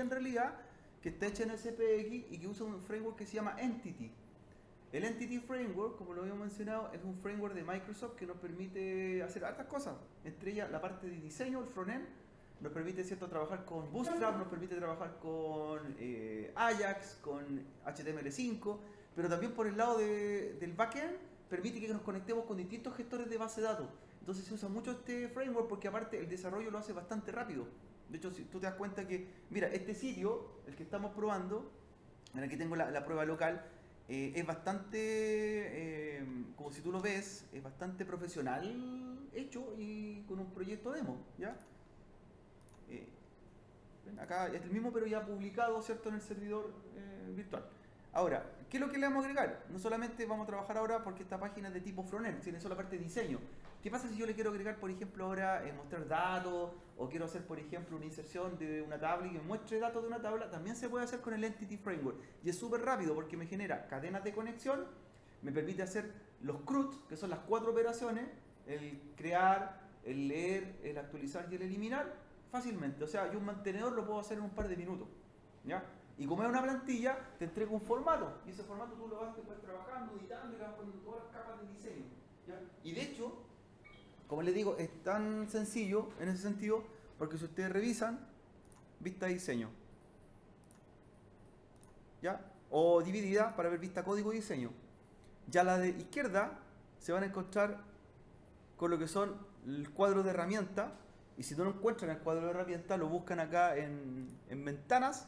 sencilla en realidad, que está hecha en SPX y que usa un framework que se llama Entity. El Entity Framework, como lo habíamos mencionado, es un framework de Microsoft que nos permite hacer hartas cosas. Entre ellas la parte de diseño, el frontend, nos permite, ¿cierto?, trabajar con Bootstrap, nos permite trabajar con Ajax, con HTML5, pero también por el lado del backend permite que nos conectemos con distintos gestores de base de datos. Entonces se usa mucho este framework porque aparte el desarrollo lo hace bastante rápido. De hecho, si tú te das cuenta que, mira, este sitio, el que estamos probando, en el que tengo la prueba local, es bastante, como si tú lo ves, es bastante profesional hecho y con un proyecto demo, ¿ya? Eh, Acá es el mismo pero ya publicado, ¿cierto?, en el servidor virtual. Ahora, ¿qué es lo que le vamos a agregar? No solamente vamos a trabajar ahora porque esta página es de tipo frontend, tiene solo la parte de diseño. ¿Qué pasa si yo le quiero agregar, por ejemplo, ahora mostrar datos o quiero hacer, por ejemplo, una inserción de una tabla y que muestre datos de una tabla? También se puede hacer con el Entity Framework y es súper rápido porque me genera cadenas de conexión, me permite hacer los CRUD, que son las 4 operaciones, el crear, el leer, el actualizar y el eliminar, fácilmente. O sea, yo un mantenedor lo puedo hacer en un par de minutos, ¿ya? Y como es una plantilla, te entrega un formato. Y ese formato tú lo vas después trabajando, editando y le vas poniendo todas las capas de diseño, ¿ya? Y de hecho, como les digo, es tan sencillo en ese sentido, porque si ustedes revisan, vista diseño, ¿ya? O dividida para ver vista código y diseño. Ya la de izquierda se van a encontrar con lo que son el cuadro de herramientas. Y si no lo encuentran en el cuadro de herramientas, lo buscan acá en ventanas,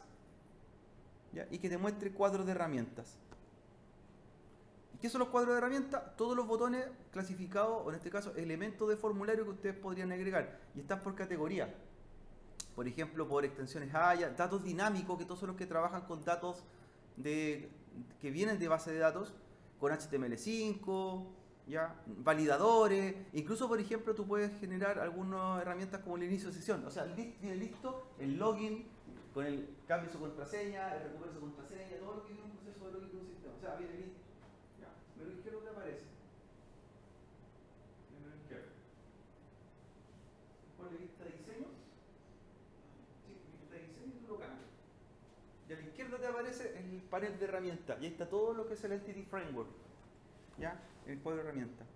¿ya? Y que te muestre cuadros de herramientas. ¿Y qué son los cuadros de herramientas? Todos los botones clasificados, o en este caso, elementos de formulario que ustedes podrían agregar. Y están por categoría. Por ejemplo, por extensiones AYA, datos dinámicos, que todos son los que trabajan con datos que vienen de base de datos, con HTML5, ¿ya? Validadores, incluso por ejemplo tú puedes generar algunas herramientas como el inicio de sesión, o sea, viene listo el login con el cambio de su contraseña, el recupero de su contraseña, todo lo que viene en un proceso de login de un sistema, o sea, viene listo. ¿Ya? Pero izquierdo te aparece. Menú izquierdo. Ponle lista de diseño. Sí, lista de diseño y tú lo cambias. Y a la izquierda te aparece el panel de herramientas. Y ahí está todo lo que es el Entity Framework. ¿Ya? El cuadro de herramientas.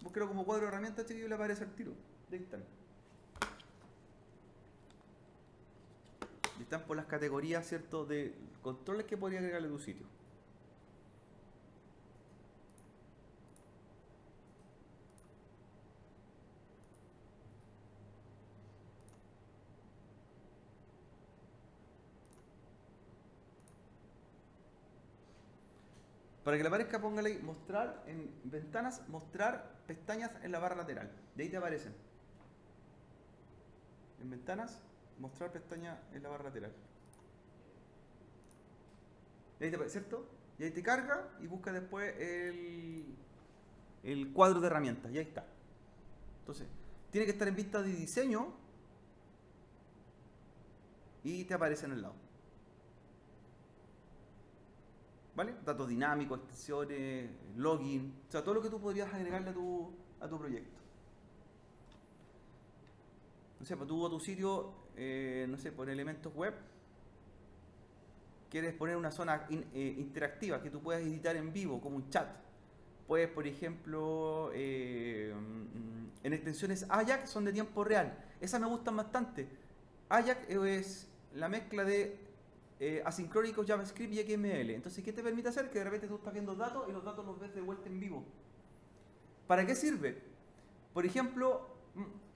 Búsquelo como cuadro de herramientas, chiquillo, y le aparece el tiro. Y ahí están. Y están por las categorías, ¿cierto?, de controles que podría agregarle a tu sitio. Para que le aparezca, póngale ahí, mostrar en ventanas, mostrar pestañas en la barra lateral. De ahí te aparecen. En ventanas, mostrar pestañas en la barra lateral. Y ahí te aparece, ¿cierto? Y ahí te carga y busca después el cuadro de herramientas. Y ahí está. Entonces, tiene que estar en vista de diseño y te aparece en el lado. ¿Vale? Datos dinámicos, extensiones, login, o sea, todo lo que tú podrías agregarle a tu proyecto. No sé, pues tú a tu sitio, no sé, por elementos web, quieres poner una zona interactiva que tú puedas editar en vivo, como un chat. Puedes, por ejemplo, en extensiones Ajax son de tiempo real. Esas me gustan bastante. Ajax es la mezcla de asincrónicos JavaScript y XML. Entonces, ¿qué te permite hacer? Que de repente tú estás viendo datos y los datos los ves de vuelta en vivo. ¿Para qué sirve? Por ejemplo,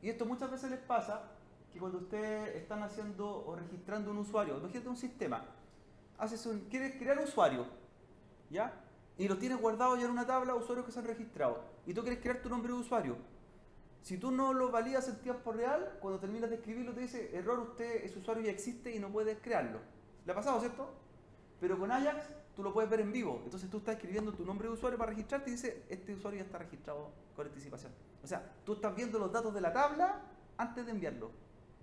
y esto muchas veces les pasa, que cuando ustedes están haciendo o registrando un usuario, imagínate un sistema, quieres crear usuario, ¿ya? Y lo tienes guardado ya en una tabla de usuarios que se han registrado. Y tú quieres crear tu nombre de usuario. Si tú no lo validas en tiempo real, cuando terminas de escribirlo te dice, error, ese usuario ya existe y no puedes crearlo. ¿Le ha pasado, cierto? Pero con Ajax tú lo puedes ver en vivo. Entonces tú estás escribiendo tu nombre de usuario para registrarte y dice, este usuario ya está registrado con anticipación. O sea, tú estás viendo los datos de la tabla antes de enviarlo.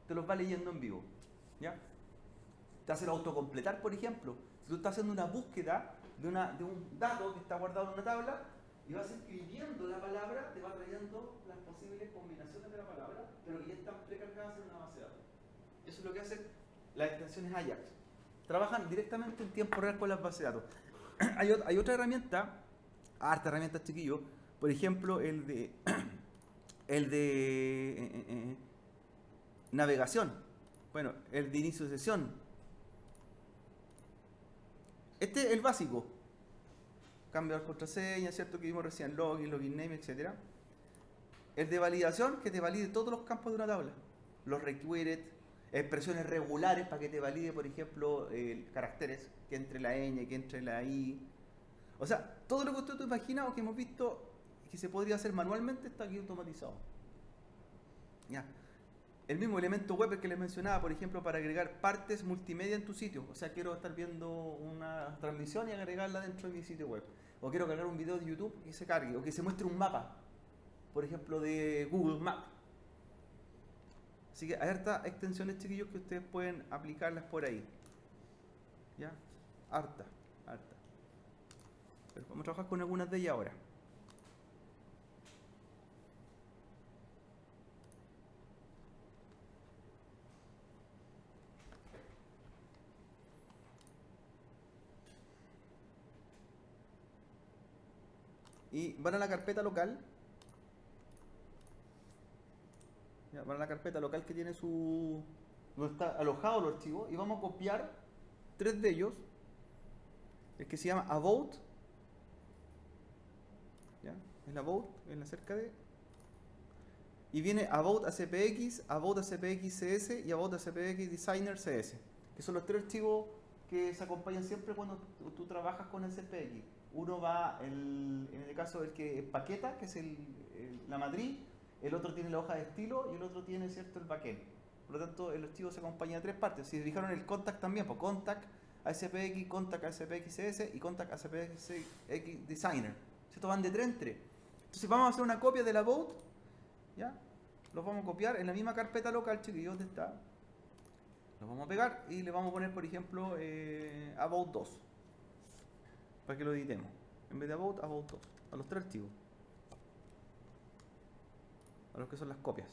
Te los va leyendo en vivo. ¿Ya? Te hace el autocompletar, por ejemplo. Si tú estás haciendo una búsqueda de un dato que está guardado en una tabla y vas escribiendo la palabra, te va trayendo las posibles combinaciones de la palabra, pero que ya están precargadas en una base de datos. Eso es lo que hace las extensiones Ajax. Trabajan directamente en tiempo real con las bases de datos. Hay otra herramienta, harta herramientas chiquillos, por ejemplo el de navegación, bueno, el de inicio de sesión. Este es el básico, cambiar contraseña, ¿cierto? Que vimos recién, login, login name, etcétera. El de validación, que te valide todos los campos de una tabla. Los required, expresiones regulares para que te valide, por ejemplo, caracteres, que entre la ñ, que entre la i. O sea, todo lo que usted te imagina o que hemos visto que se podría hacer manualmente está aquí automatizado. ¿Ya? El mismo elemento web que les mencionaba, por ejemplo, para agregar partes multimedia en tu sitio. O sea, quiero estar viendo una transmisión y agregarla dentro de mi sitio web. O quiero cargar un video de YouTube y se cargue. O que se muestre un mapa, por ejemplo, de Google Maps. Así que hay hartas extensiones, chiquillos, que ustedes pueden aplicarlas por ahí. ¿Ya? Harta. Pero vamos a trabajar con algunas de ellas ahora. Y van a la carpeta local. Ya, van a la carpeta local que tiene donde está alojado el archivo. Y vamos a copiar 3 de ellos. El que se llama About. ¿Ya? El About, en la cerca de. Y viene About ACPX, About ACPX CS y About ACPX Designer CS. Que son los 3 archivos que se acompañan siempre cuando tú trabajas con ACPX. Uno va, en este caso, el que empaqueta, que es la matriz. El otro tiene la hoja de estilo y el otro tiene, ¿cierto?, el backend. Por lo tanto, el archivo se acompaña de 3 partes. Si fijaron el contact también, pues contact ACPX, contact ACPX CS y contact ACPX Designer. ¿Cierto? Van de 3 en 3. Entonces vamos a hacer una copia del About. ¿Ya? Los vamos a copiar en la misma carpeta local, chiquillos, ¿dónde está? Los vamos a pegar y le vamos a poner, por ejemplo, About 2. Para que lo editemos. En vez de About 2. A los 3 archivos. A los que son las copias.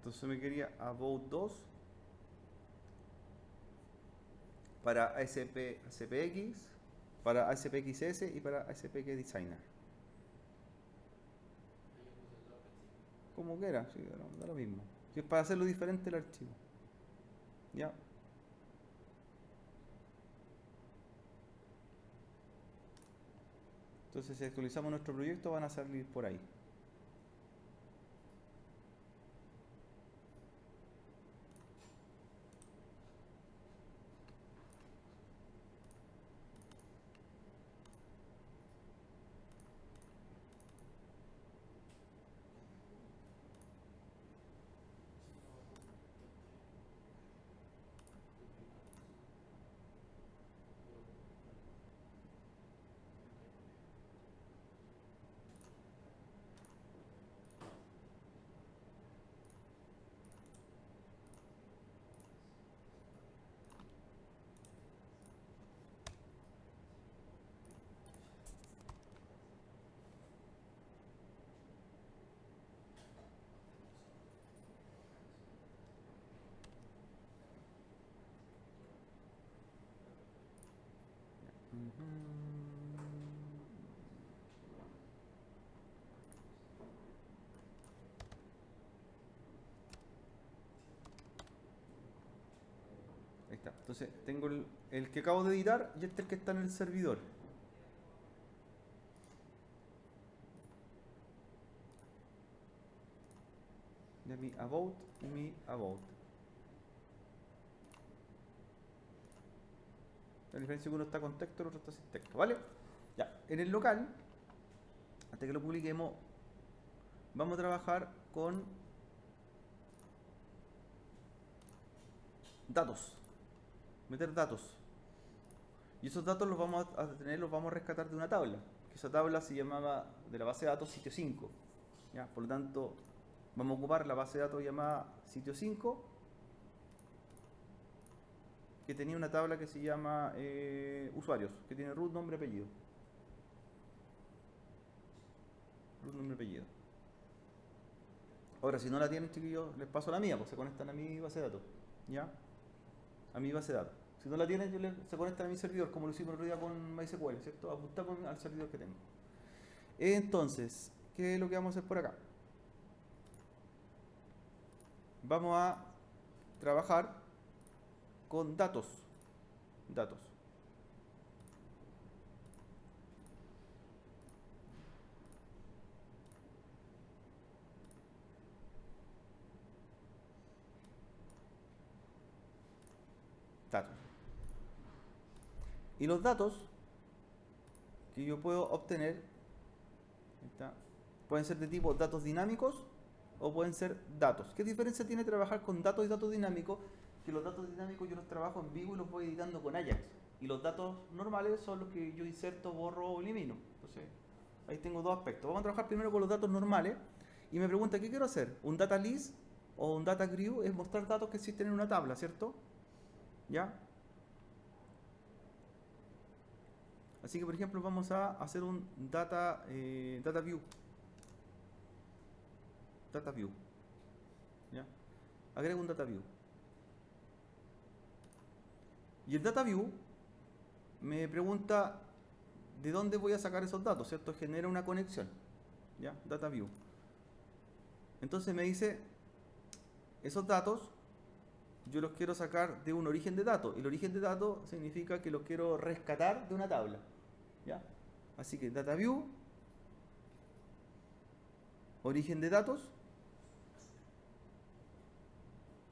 Entonces me quería About 2 para ACPX, para ACPXS y para ACPX Designer. Como quiera, sí, da lo mismo. Si es para hacerlo diferente el archivo. ¿Ya? Entonces si actualizamos nuestro proyecto van a salir por ahí. Ahí está. Entonces tengo el que acabo de editar y este es el que está en el servidor. De mi about y mi about. La diferencia es que uno está con texto y el otro está sin texto, ¿vale? Ya, en el local, hasta que lo publiquemos, vamos a trabajar con datos. Meter datos. Y esos datos los vamos a tener, los vamos a rescatar de una tabla. Que esa tabla se llamaba de la base de datos sitio 5. ¿Ya? Por lo tanto, vamos a ocupar la base de datos llamada sitio 5, que tenía una tabla que se llama usuarios, que tiene root, nombre, apellido. Root, nombre, apellido. Ahora, si no la tienen, chiquillos, les paso la mía, pues se conectan a mi base de datos. ¿Ya? A mi base de datos. Si no la tienen, se conectan a mi servidor, como lo hicimos el otro día con MySQL, ¿cierto? Apuntamos al servidor que tengo. Entonces, ¿qué es lo que vamos a hacer por acá? Vamos a trabajar con datos. Datos. Datos. Y los datos que yo puedo obtener pueden ser de tipo datos dinámicos o pueden ser datos. ¿Qué diferencia tiene trabajar con datos y datos dinámicos? Que los datos dinámicos yo los trabajo en vivo y los voy editando con Ajax. Y los datos normales son los que yo inserto, borro o elimino. Entonces, ahí tengo dos aspectos. Vamos a trabajar primero con los datos normales. Y me pregunta, ¿qué quiero hacer? ¿Un data list o un data grew? Es mostrar datos que existen en una tabla, ¿cierto? ¿Ya? Así que, por ejemplo, vamos a hacer un data view. Data view. ¿Ya? Agrego un data view. Y el data view me pregunta de dónde voy a sacar esos datos, ¿cierto? Genera una conexión. ¿Ya? Data view. Entonces me dice, esos datos yo los quiero sacar de un origen de datos. El origen de datos significa que los quiero rescatar de una tabla. ¿Ya? Así que data view, origen de datos,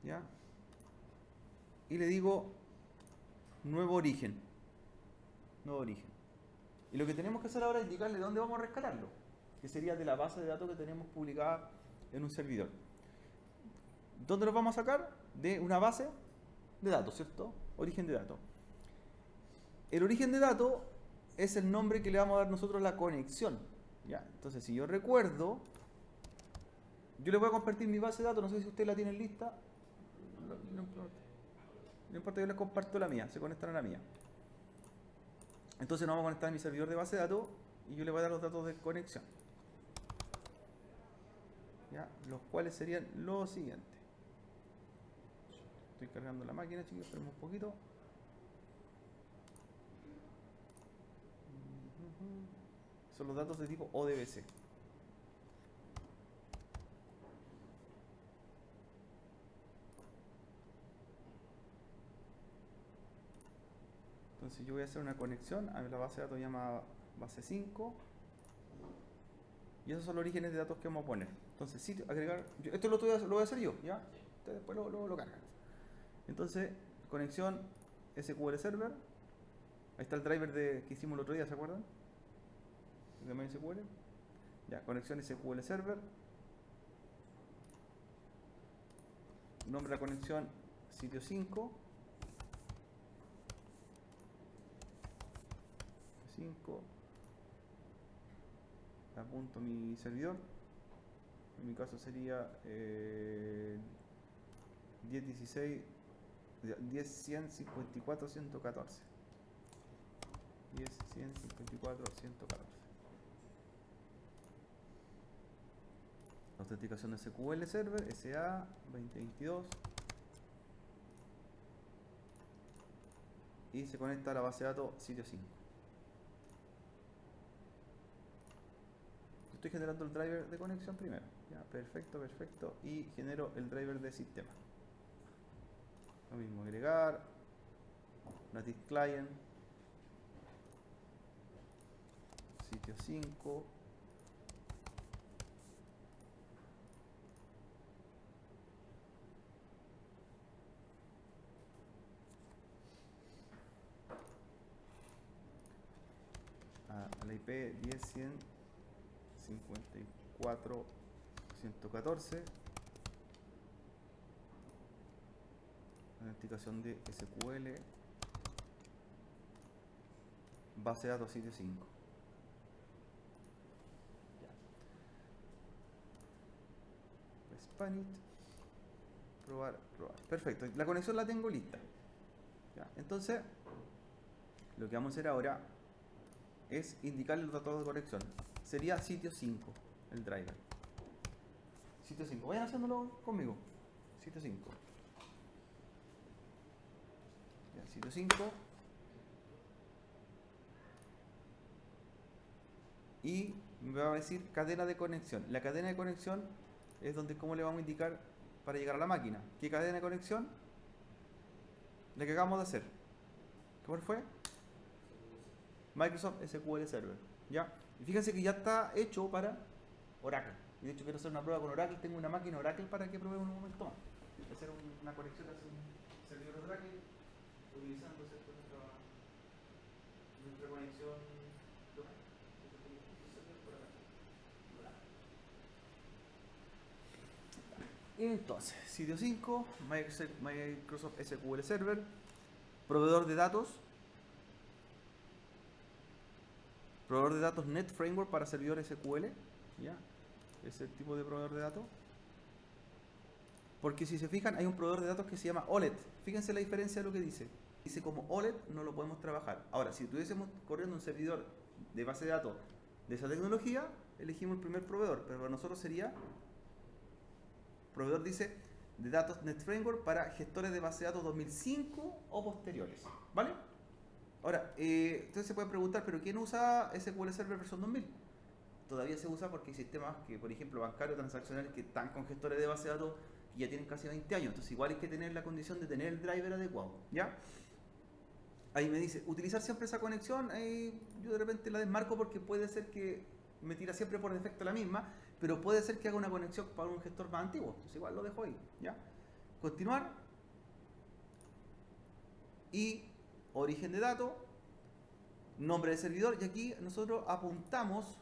¿ya? Y le digo nuevo origen. Nuevo origen. Y lo que tenemos que hacer ahora es indicarle dónde vamos a rescatarlo, que sería de la base de datos que tenemos publicada en un servidor. ¿Dónde lo vamos a sacar? De una base de datos, ¿cierto? Origen de datos. El origen de datos es el nombre que le vamos a dar nosotros a la conexión. ¿Ya? Entonces, si yo recuerdo, yo le voy a compartir mi base de datos, no sé si ustedes la tienen lista. No importa, yo les comparto la mía, se conectan a la mía. Entonces nos vamos a conectar a mi servidor de base de datos y yo le voy a dar los datos de conexión. ¿Ya? Los cuales serían los siguientes. Estoy cargando la máquina, chicos, esperemos un poquito. Son los datos de tipo ODBC. Entonces yo voy a hacer una conexión a la base de datos llamada base 5. Y esos son los orígenes de datos que vamos a poner. Entonces, sitio, agregar. Esto lo voy a hacer yo, ¿ya? Ustedes después lo cargan. Entonces, conexión SQL Server. Ahí está el driver que hicimos el otro día, ¿se acuerdan? De MySQL. Ya, conexión SQL Server. Nombre de la conexión sitio 5. 5. Apunto mi servidor. En mi caso sería 10.16 10.154.114. 10.154.114. Autenticación de SQL Server SA 2022. Y se conecta a la base de datos sitio 5. estoy generando el driver de conexión primero. Ya, perfecto, perfecto. Y genero el driver de sistema. Lo mismo, agregar. Native Client. Sitio 5. A la IP 10.100.54.114. Autenticación de SQL. Base de datos sitio 5. Spanish. Probar. Perfecto. La conexión la tengo lista. Ya. Entonces, lo que vamos a hacer ahora es indicarle los datos de conexión. Sería sitio 5, el driver. Sitio 5. Vayan haciéndolo conmigo. Sitio 5. Ya, sitio 5. Y me va a decir cadena de conexión. La cadena de conexión es donde cómo le vamos a indicar para llegar a la máquina. ¿Qué cadena de conexión? La que acabamos de hacer. ¿Cuál fue? Microsoft SQL Server. ¿Ya? Y fíjense que ya está hecho para Oracle. Y de hecho quiero hacer una prueba con Oracle. Tengo una máquina Oracle para que probemos un momento más. Voy a hacer una conexión hacia un servidor Oracle utilizando nuestra conexión local. Entonces, sitio 5, Microsoft SQL Server, proveedor de datos Net Framework para servidor SQL, ¿ya? Ese tipo de proveedor de datos. Porque si se fijan, hay un proveedor de datos que se llama OLED. Fíjense la diferencia de lo que dice. Dice como OLED no lo podemos trabajar. Ahora, si tuviésemos corriendo un servidor de base de datos de esa tecnología, elegimos el primer proveedor, pero para nosotros sería proveedor, dice, de datos Net Framework para gestores de base de datos 2005 o posteriores, ¿vale? Ahora, entonces se puede preguntar, ¿pero quién usa SQL Server versión 2000? Todavía se usa porque hay sistemas que, por ejemplo, bancarios transaccionales que están con gestores de base de datos y ya tienen casi 20 años, entonces igual hay que tener la condición de tener el driver adecuado, ¿ya? Ahí me dice, utilizar siempre esa conexión, yo de repente la desmarco porque puede ser que me tira siempre por defecto la misma, pero puede ser que haga una conexión para un gestor más antiguo, entonces igual lo dejo ahí, ¿ya? Continuar. Y origen de datos, nombre de servidor, y aquí nosotros apuntamos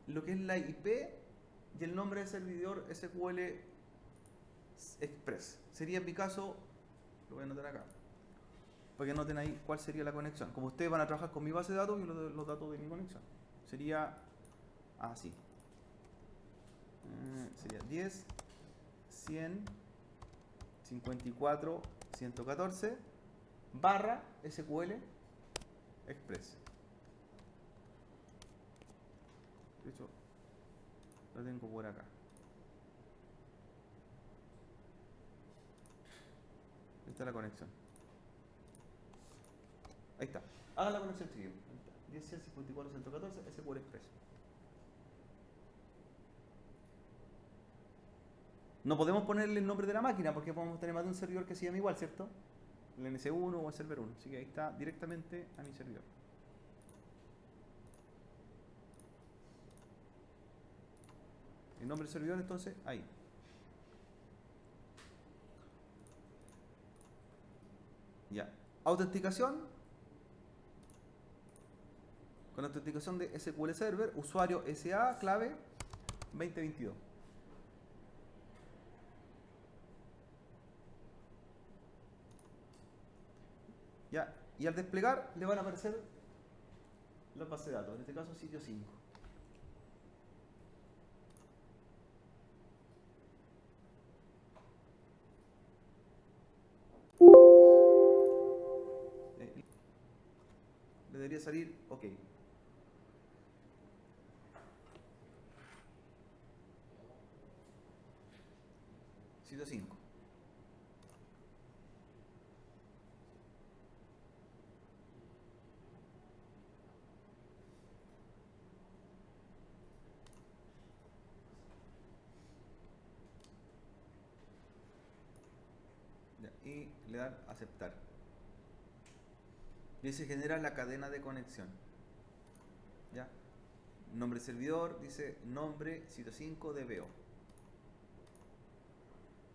lo que es la IP y el nombre de servidor SQL Express. Sería en mi caso, lo voy a anotar acá, para que noten ahí cuál sería la conexión. Como ustedes van a trabajar con mi base de datos y los datos de mi conexión. Sería así. Sería 10, 100, 54, 114 barra SQL Express. De hecho, lo tengo por acá. Ahí está la conexión. Ahí está. Haga la conexión, chiquillos. 10, 100, 54, 114 SQL Express. No podemos ponerle el nombre de la máquina porque podemos tener más de un servidor que se llama igual, ¿cierto? El NS1 o el server 1. Así que ahí está directamente a mi servidor. El nombre del servidor, entonces, ahí. Ya. Autenticación. Con autenticación de SQL Server, usuario SA, clave 2022. Ya. Y al desplegar le van a aparecer las bases de datos, en este caso sitio 5. Le debería salir OK. Sitio 5. le dan aceptar. Y se genera la cadena de conexión. ¿Ya? Nombre servidor, dice nombre sitio 5 DBO.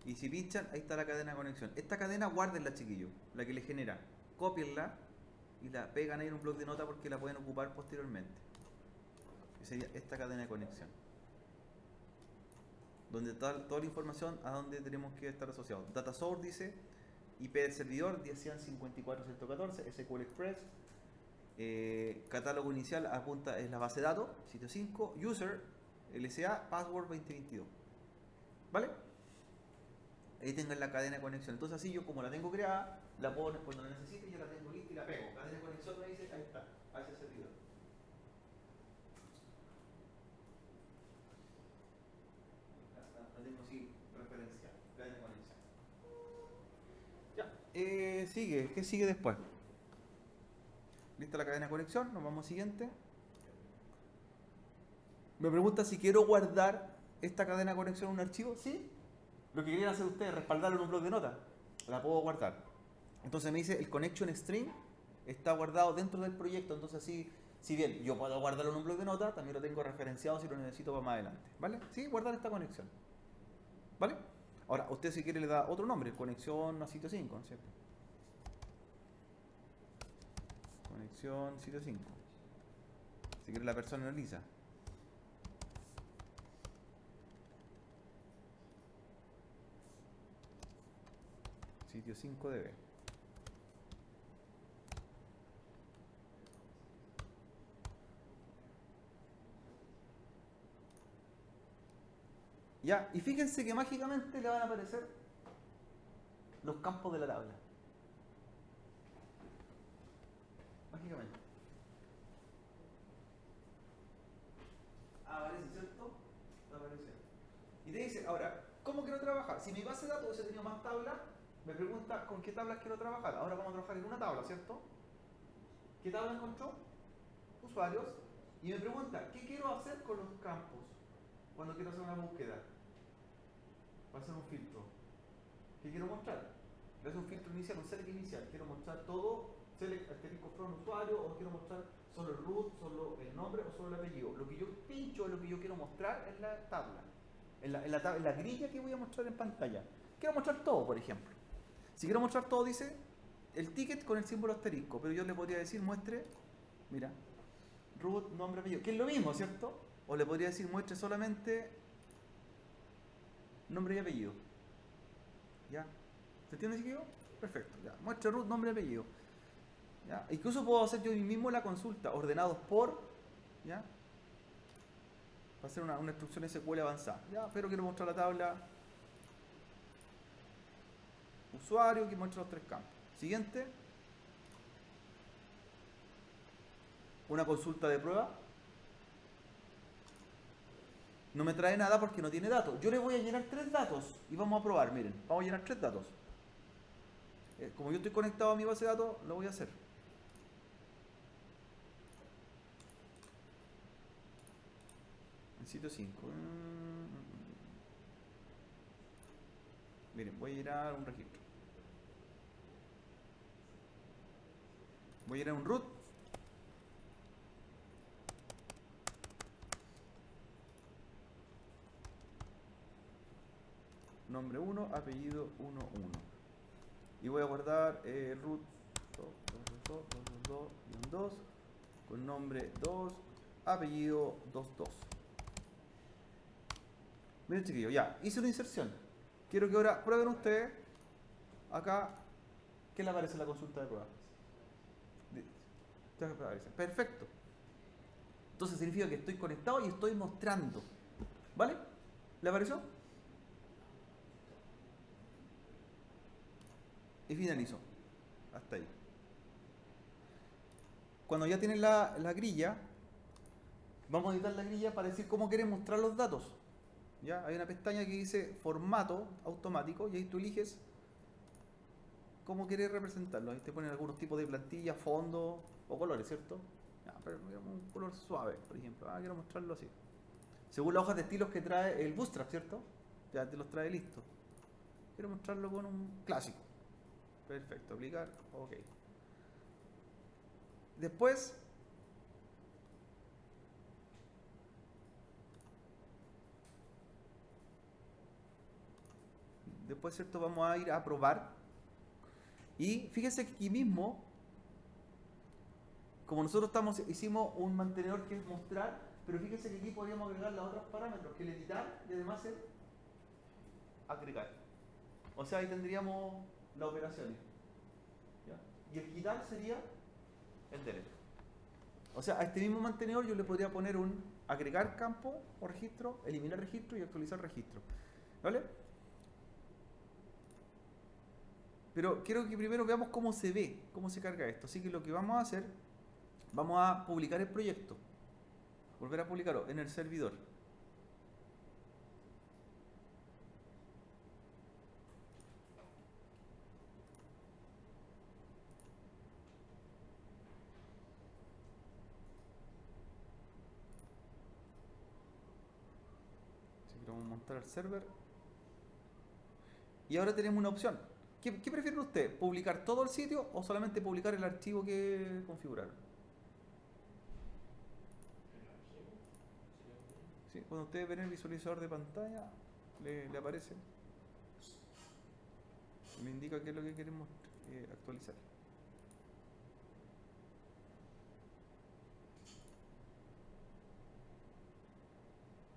Y si pinchan, ahí está la cadena de conexión. Esta cadena guárdenla, chiquillos, la que le genera. Cópienla y la pegan ahí en un bloc de nota porque la pueden ocupar posteriormente. Que sería esta cadena de conexión. Donde está toda la información a donde tenemos que estar asociados. Data source dice IP del servidor 10.154.114, SQL Express. Catálogo inicial apunta es la base de datos, sitio 5, user, LSA, password 2022. ¿Vale? Ahí tengan la cadena de conexión. Entonces así yo como la tengo creada, la puedo cuando la necesite, ya la tengo lista y la pego. Cadena de conexión me dice, ahí está, a ese servidor. La tengo así referencial, cadena de conexión. Ya, sigue, ¿qué sigue después? Lista la cadena de conexión, nos vamos al siguiente. Me pregunta si quiero guardar esta cadena de conexión en un archivo. ¿Sí? Lo que querían hacer ustedes, respaldarlo en un bloc de notas. La puedo guardar. Entonces me dice el connection string está guardado dentro del proyecto. Entonces así, si bien yo puedo guardarlo en un bloc de notas, también lo tengo referenciado si lo necesito para más adelante. ¿Vale? Sí, guardar esta conexión. ¿Vale? Ahora, usted si quiere le da otro nombre, conexión a sitio 5, ¿no es cierto? Conexión sitio 5. Si quiere la personaliza. Sitio 5 DB. Ya, y fíjense que mágicamente le van a aparecer los campos de la tabla. Mágicamente. Aparece, ¿cierto? Aparece. Y te dice, ahora, ¿cómo quiero trabajar? Si mi base de datos hubiese tenido más tablas, me pregunta con qué tablas quiero trabajar. Ahora vamos a trabajar en una tabla, ¿cierto? ¿Qué tabla encontró? Usuarios. Y me pregunta, ¿qué quiero hacer con los campos cuando quiero hacer una búsqueda? Va a ser un filtro. ¿Qué quiero mostrar? Le hace un filtro inicial, un select inicial. Quiero mostrar todo, select asterisco from usuario, o quiero mostrar solo el root, solo el nombre o solo el apellido. Lo que yo pincho es lo que yo quiero mostrar en la tabla. En la grilla que voy a mostrar en pantalla. Quiero mostrar todo, por ejemplo. Si quiero mostrar todo, dice el ticket con el símbolo asterisco, pero yo le podría decir muestre, mira, root, nombre, apellido, que es lo mismo, ¿cierto? O le podría decir muestre solamente nombre y apellido. ¿Ya? ¿Se entiende, chiquillo? Perfecto, ya. Muestre root, nombre y apellido. ¿Ya? Incluso puedo hacer yo mismo la consulta, ordenados por, ¿ya? Va a ser una instrucción SQL avanzada. ¿Ya? Pero quiero mostrar la tabla usuario que muestra los tres campos. Siguiente. Una consulta de prueba. No me trae nada porque no tiene datos. Yo le voy a llenar 3 datos y vamos a probar. Miren, vamos a llenar 3 datos. Como yo estoy conectado a mi base de datos, lo voy a hacer. En sitio 5. Miren, voy a llenar un registro. Voy a llenar un root. Nombre 1, apellido 1, 1. Y voy a guardar el root 2, con nombre 2, apellido 22. Miren, chiquillos, ya, hice una inserción. Quiero que ahora prueben ustedes acá. ¿Qué le aparece en la consulta de prueba? Perfecto. Entonces significa que estoy conectado y estoy mostrando. ¿Vale? ¿Le apareció? Y finalizo. Hasta ahí. Cuando ya tienen la grilla, vamos a editar la grilla para decir cómo quieren mostrar los datos. ¿Ya? Hay una pestaña que dice formato automático y ahí tú eliges cómo quieres representarlo. Ahí te ponen algunos tipos de plantillas, fondos o colores, ¿cierto? Ya, pero un color suave, por ejemplo. Quiero mostrarlo así. Según las hojas de estilos que trae el Bootstrap, ¿cierto? Ya te los trae listo. Quiero mostrarlo con un clásico. Perfecto, aplicar, ok. Después, ¿cierto? Vamos a ir a probar. Y fíjense que aquí mismo, como nosotros hicimos un mantenedor que es mostrar, pero fíjense que aquí podríamos agregar los otros parámetros, que el editar y además el agregar. O sea, ahí tendríamos las operaciones. ¿Ya? Y el quitar sería el delete. O sea, a este mismo mantenedor yo le podría poner un agregar campo o registro, eliminar registro y actualizar registro. ¿Vale? Pero quiero que primero veamos cómo se ve, cómo se carga esto. Así que lo que vamos a hacer, vamos a publicar el proyecto. Volver a publicarlo en el servidor. Así que vamos a montar el server. Y ahora tenemos una opción. ¿Qué prefieren ustedes? ¿Publicar todo el sitio o solamente publicar el archivo que configuraron? ¿Sí? Cuando ustedes ven el visualizador de pantalla, le aparece. Me indica qué es lo que queremos actualizar.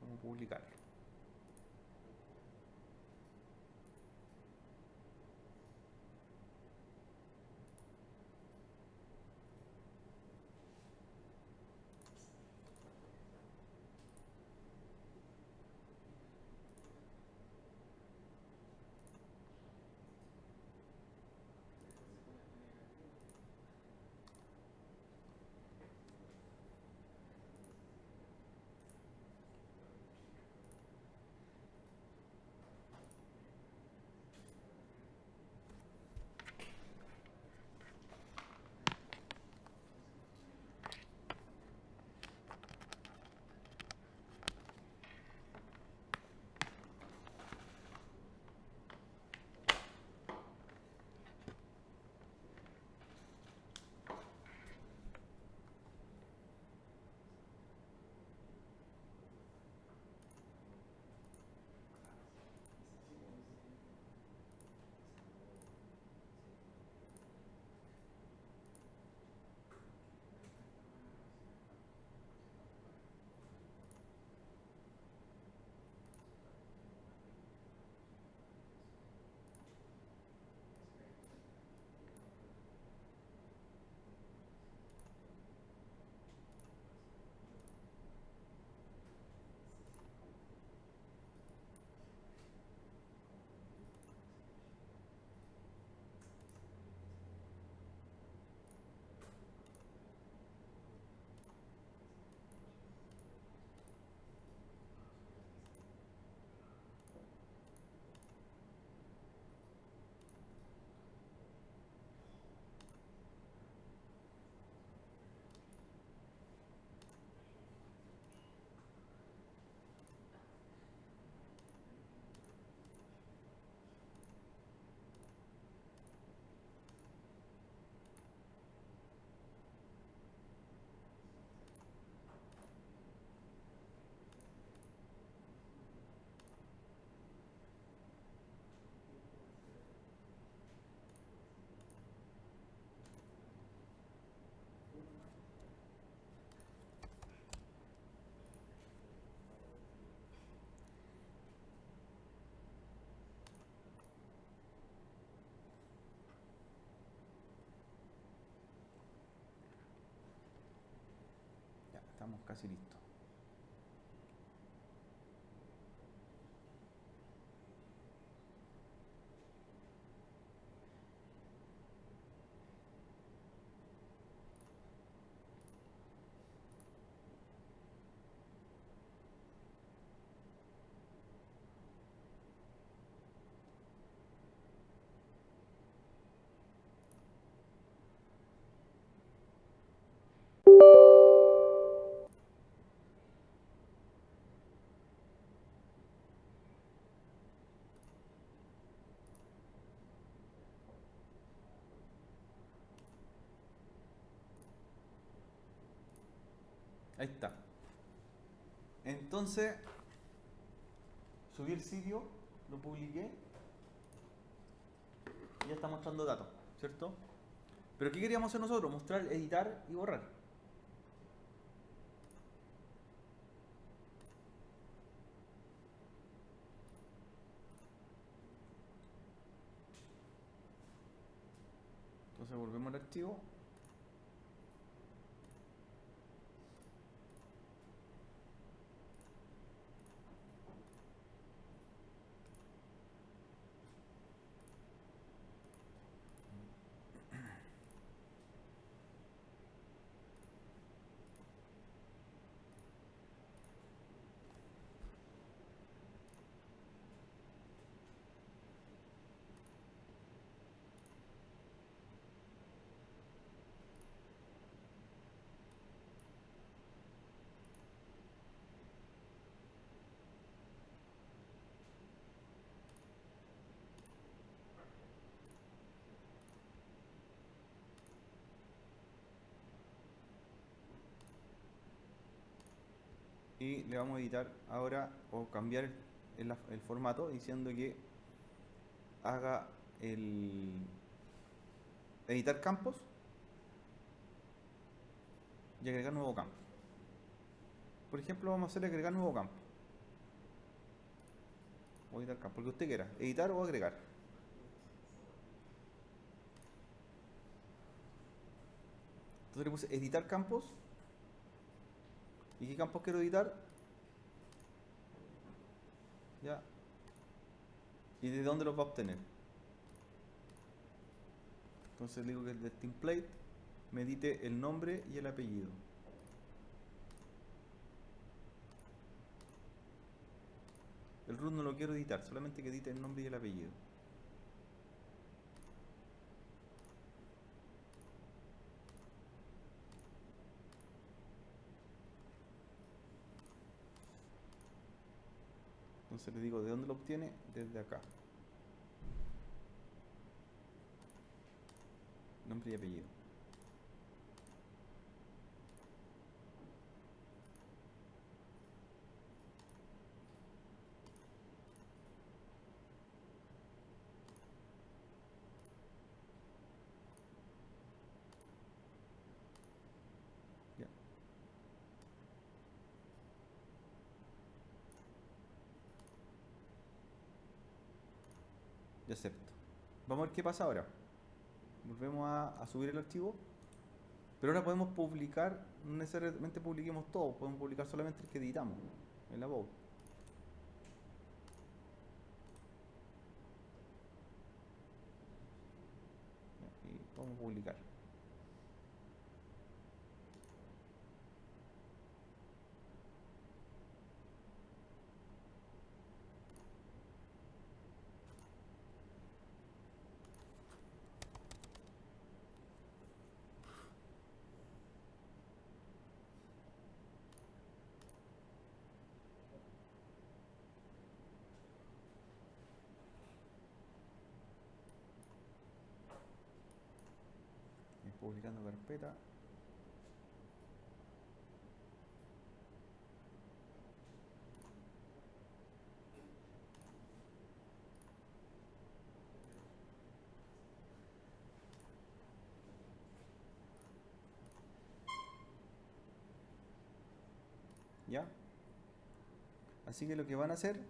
Vamos a publicar. Ya, estamos casi listos. Ahí está. Entonces, subí el sitio, lo publiqué y ya está mostrando datos, ¿cierto? Pero ¿qué queríamos hacer nosotros? Mostrar, editar y borrar. Entonces volvemos al archivo. Y le vamos a editar ahora o cambiar el formato diciendo que haga el editar campos y agregar nuevo campo. Por ejemplo, vamos a hacerle agregar nuevo campo o editar campo, el que usted quiera, editar o agregar. Entonces le puse editar campos. ¿Y qué campos quiero editar? Ya. ¿Y de dónde los va a obtener? Entonces le digo que el de template me edite el nombre y el apellido. El root no lo quiero editar, solamente que edite el nombre y el apellido. Entonces le digo de dónde lo obtiene, desde acá. Nombre y apellido. Ya. Y acepto. Vamos a ver qué pasa ahora. Volvemos a subir el archivo. Pero ahora podemos publicar, no necesariamente publiquemos todo, podemos publicar solamente el que editamos en la Bow. Y vamos a publicar. Y publicando carpeta. ¿Ya? Así que lo que van a hacer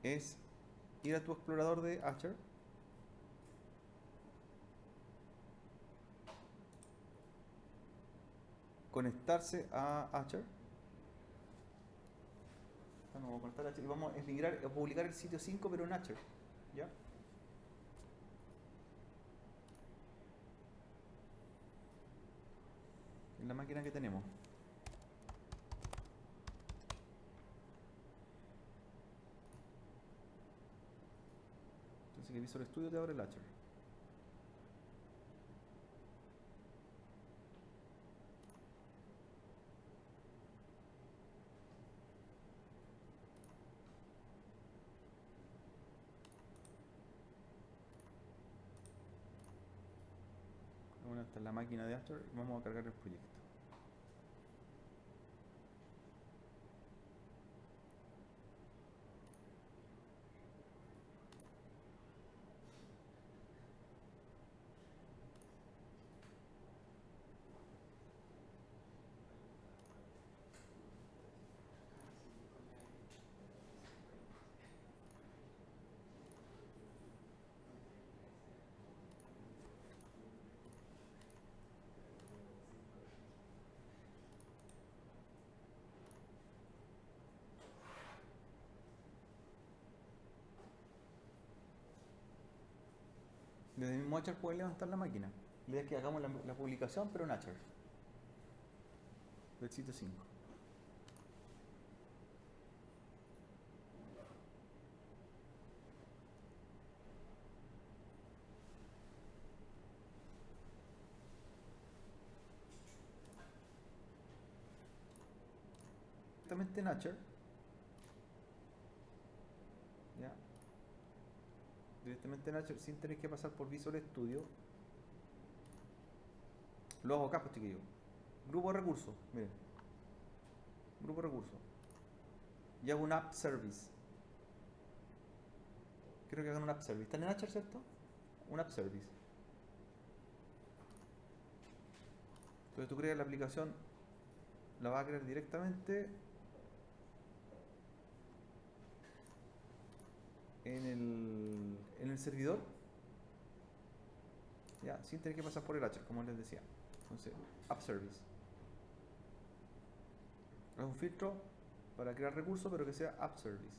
es ir a tu explorador de Azure. Conectarse a Azure. Vamos a conectar a Azure y vamos a migrar, a publicar el sitio 5 pero en Azure. ¿Ya? En la máquina que tenemos. Entonces que Visual Studio te abre el Azure. Bueno, esta es la máquina de Azure y vamos a cargar el proyecto. Desde el mismo Hatcher puedes levantar la máquina. La idea es que hagamos la publicación, pero en Hatcher, del sitio 5. Directamente en Hatcher, ¿ya? Directamente en Hatcher sin tener que pasar por Visual Studio. Lo hago acá, pues chiquillos. Grupo de recursos, miren. Grupo de recursos. Y hago un app service. Quiero que hagan un app service. ¿Están en Hatcher, cierto? Un app service. Entonces tú creas la aplicación, la vas a crear directamente en el servidor, ya, sin tener que pasar por el Hatcher, como les decía. Entonces, app service. Es un filtro para crear recursos, pero que sea app service.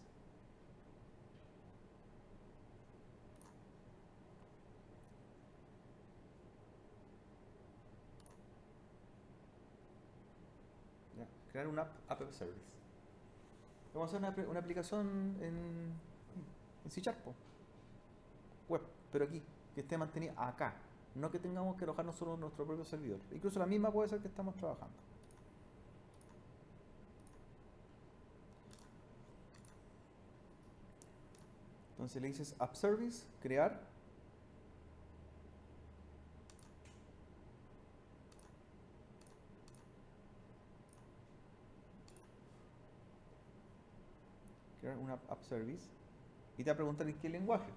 ¿Ya? Crear un app service. Vamos a hacer una aplicación en C Sharp, web, pero aquí, que esté mantenida acá. No que tengamos que alojar nosotros nuestro propio servidor. Incluso la misma puede ser que estamos trabajando. Entonces le dices app service, crear. Crear una app service. Y te va a preguntar en qué lenguaje.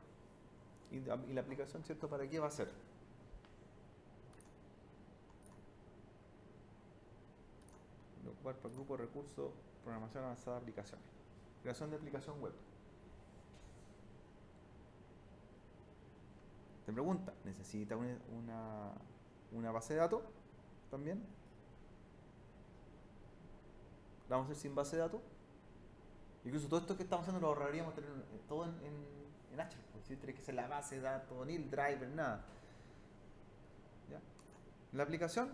Y la aplicación, ¿cierto? ¿Para qué va a ser? Lugar para grupo de recursos, programación avanzada de aplicaciones. Creación de aplicación web. Te pregunta, ¿necesita una base de datos también? ¿La vamos a hacer sin base de datos? Incluso todo esto que estamos haciendo lo ahorraríamos tener todo en H. Si tiene que ser la base de datos, ni el driver, nada. ¿Ya? La aplicación,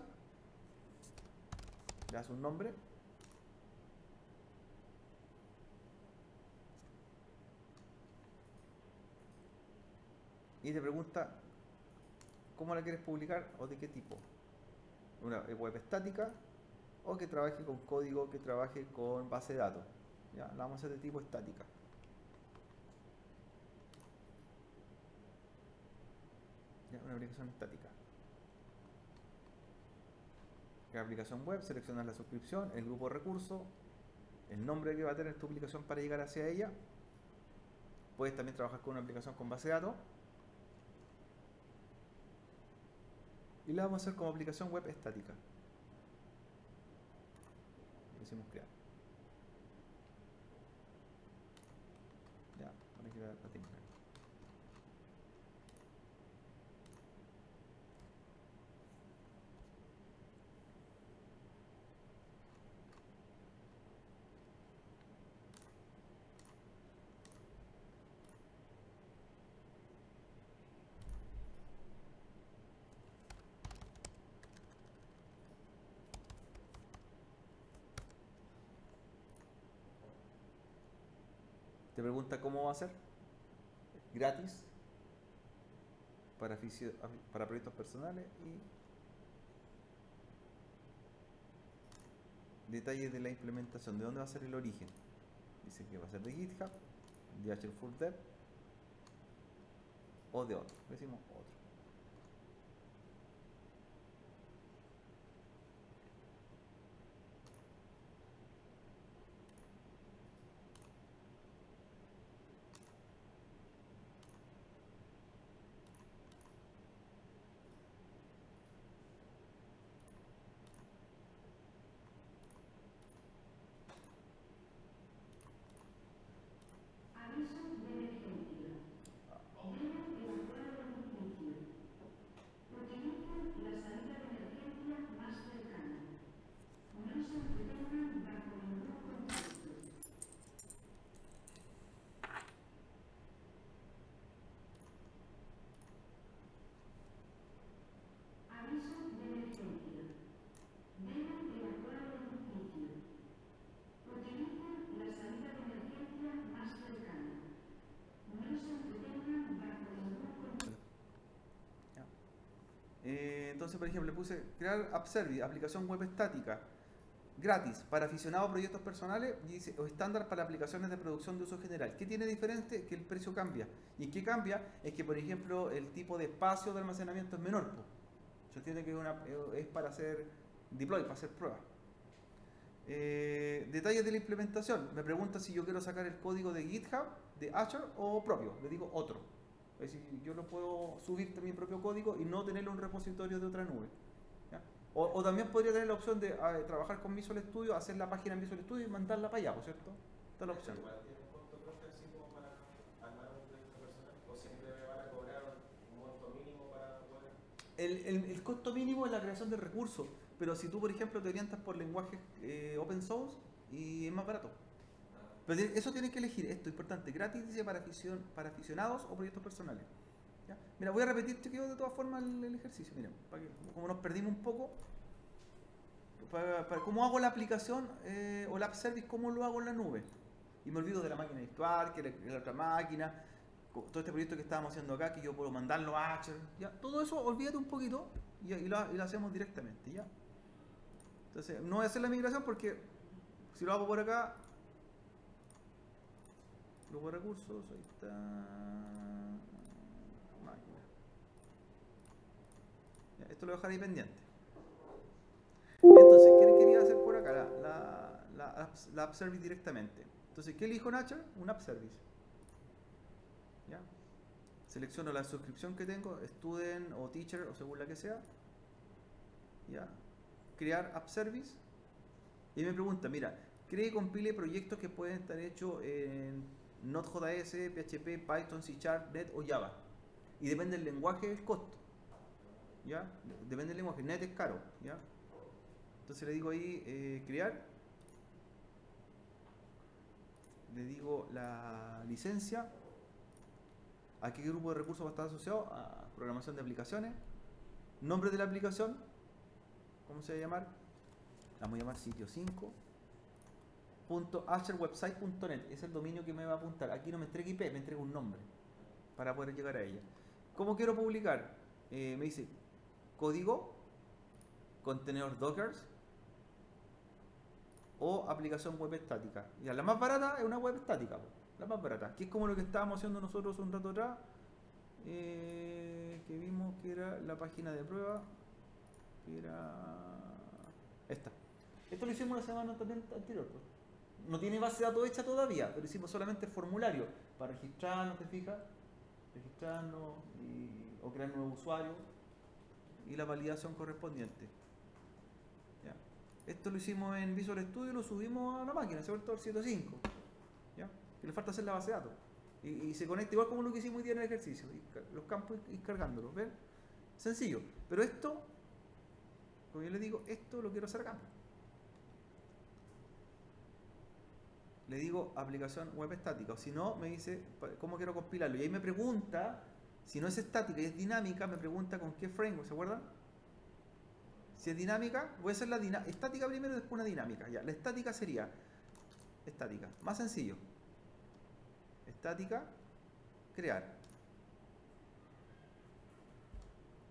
le das un nombre. Y te pregunta cómo la quieres publicar o de qué tipo. Una web estática o que trabaje con código, que trabaje con base de datos. ¿Ya? La vamos a hacer de tipo estática. ¿Ya? Una aplicación estática. La aplicación web, seleccionas la suscripción, el grupo de recursos, el nombre que va a tener tu aplicación para llegar hacia ella. Puedes también trabajar con una aplicación con base de datos. Y la vamos a hacer como aplicación web estática. Decimos crear. Ya, para que la tengan. Te pregunta cómo va a ser. Gratis. Para proyectos personales y detalles de la implementación. ¿De dónde va a ser el origen? Dice que va a ser de GitHub, de HFullDev o de otro. Decimos otro. Entonces, por ejemplo, le puse crear app service, aplicación web estática, gratis, para aficionados a proyectos personales y dice, o estándar para aplicaciones de producción de uso general. ¿Qué tiene diferente? Que el precio cambia. ¿Y en qué cambia? Es que, por ejemplo, el tipo de espacio de almacenamiento es menor. Se entiende que es para hacer deploy, para hacer pruebas. Detalles de la implementación. Me pregunta si yo quiero sacar el código de GitHub, de Azure o propio. Le digo otro. Es decir, yo lo puedo subir mi propio código y no tenerlo en un repositorio de otra nube. ¿Ya? O también podría tener la opción de trabajar con Visual Studio, hacer la página en Visual Studio y mandarla para allá, ¿por cierto? Esta es la opción. ¿Igual tiene un costo propio así como para armar un proyecto personal? ¿O siempre me van a cobrar un monto mínimo para poder...? El costo mínimo es la creación del recurso, pero si tú, por ejemplo, te orientas por lenguajes open source y es más barato. Pero eso tienes que elegir, esto es importante, gratis dice para aficionados o proyectos personales. ¿Ya? Mira, voy a repetir chequeo de todas formas el ejercicio, miren, como nos perdimos un poco, cómo hago la aplicación o la app service, cómo lo hago en la nube. Y me olvido de la máquina virtual, que la otra máquina, todo este proyecto que estábamos haciendo acá, que yo puedo mandarlo a Azure, ¿ya? Todo eso, olvídate un poquito y lo hacemos directamente, ¿ya? Entonces, no voy a hacer la migración porque si lo hago por acá, grupo de recursos, ahí está, máquina. Ya, esto lo voy a dejar ahí pendiente. Entonces, ¿qué quería hacer por acá? La app service directamente. Entonces, ¿qué elijo en Azure? Un app service. ¿Ya? Selecciono la suscripción que tengo, student o teacher o según la que sea. ¿Ya? Crear app service. Y me pregunta, mira, cree y compile proyectos que pueden estar hechos en Node.js, PHP, Python, C#, Net o Java. Y depende del lenguaje el costo. ¿Ya? Depende del lenguaje. Net es caro. ¿Ya? Entonces le digo ahí crear. Le digo la licencia. ¿A qué grupo de recursos va a estar asociado? A programación de aplicaciones. Nombre de la aplicación. ¿Cómo se va a llamar? La voy a llamar sitio 5. .azurewebsite.net es el dominio que me va a apuntar. Aquí no me entrega IP, me entrega un nombre para poder llegar a ella. ¿Cómo quiero publicar? Me dice código, contenedor Dockers o aplicación web estática. Ya, la más barata es una web estática, la más barata, que es como lo que estábamos haciendo nosotros un rato atrás, que vimos que era la página de prueba, que era esta. Esto lo hicimos la semana también anterior, pues. No tiene base de datos hecha todavía, pero hicimos solamente el formulario para registrarnos, ¿te fijas? Registrarnos o crear un nuevo usuario y la validación correspondiente. ¿Ya? Esto lo hicimos en Visual Studio y lo subimos a la máquina, se vuelto al 7.5. ¿Ya? Que le falta hacer la base de datos. Y se conecta igual como lo que hicimos hoy día en el ejercicio. Los campos y cargándolos. ¿Ven? Sencillo. Pero esto, como yo les digo, esto lo quiero hacer acá. Le digo aplicación web estática, o si no, me dice cómo quiero compilarlo. Y ahí me pregunta, si no es estática y es dinámica, me pregunta con qué framework, ¿se acuerdan? Si es dinámica, voy a hacer la estática primero y después una dinámica. Ya, la estática sería estática, más sencillo. Estática, crear.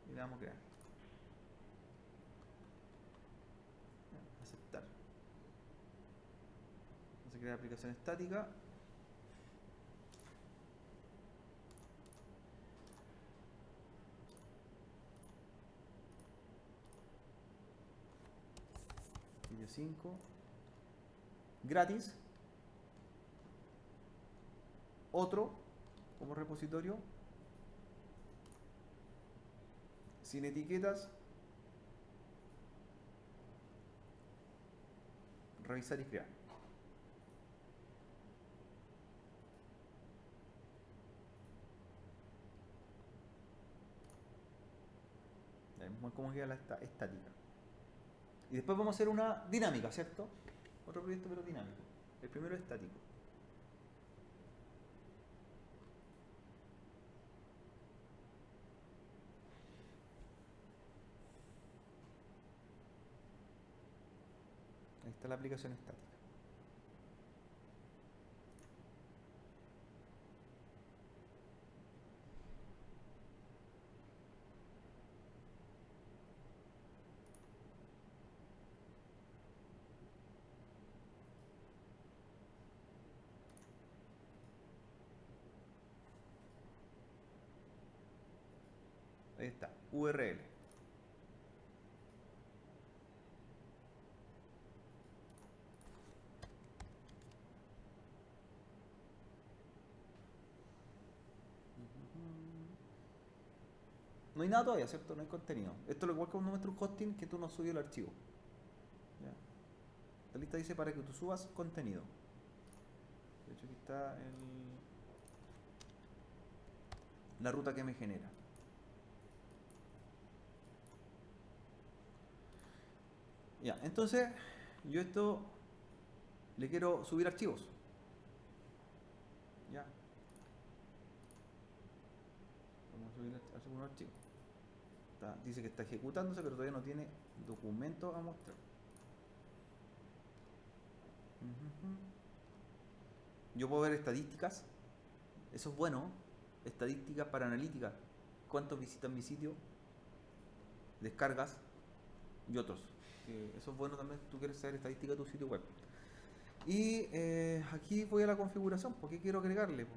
Y le damos crear. Ya, aceptar. Vamos a crear aplicación estática. Video 5. Gratis. Otro como repositorio. Sin etiquetas. Revisar y crear. Vemos cómo queda la estática. Y después vamos a hacer una dinámica, ¿cierto? Otro proyecto pero dinámico. El primero es estático. Ahí está la aplicación estática. Ahí está, URL. No hay nada todavía, ¿cierto? No hay contenido. Esto es lo igual que cuando muestra un hosting que tú no has subido el archivo. ¿Ya? La lista dice para que tú subas contenido. De hecho aquí está la ruta que me genera. Ya, entonces yo esto le quiero subir archivos. Ya, vamos a subir algunos archivos. Dice que está ejecutándose, pero todavía no tiene documento a mostrar. Yo puedo ver estadísticas. Eso es bueno. Estadísticas para analítica. ¿Cuántos visitan mi sitio? Descargas y otros. Eso es bueno también. Tú quieres saber estadística de tu sitio web. Y aquí voy a la configuración. ¿Por qué quiero agregarle?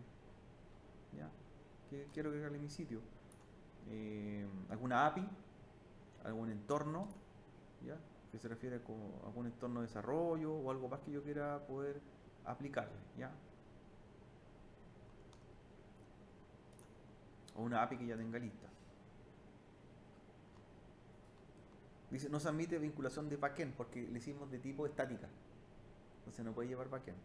¿Ya? ¿Qué quiero agregarle a mi sitio? ¿Alguna API? ¿Algún entorno? ¿Ya? Que se refiere a algún entorno de desarrollo o algo más que yo quiera poder aplicarle, ¿ya? O una API que ya tenga lista. Dice, no se admite vinculación de backend porque le hicimos de tipo estática. Entonces no puede llevar backend.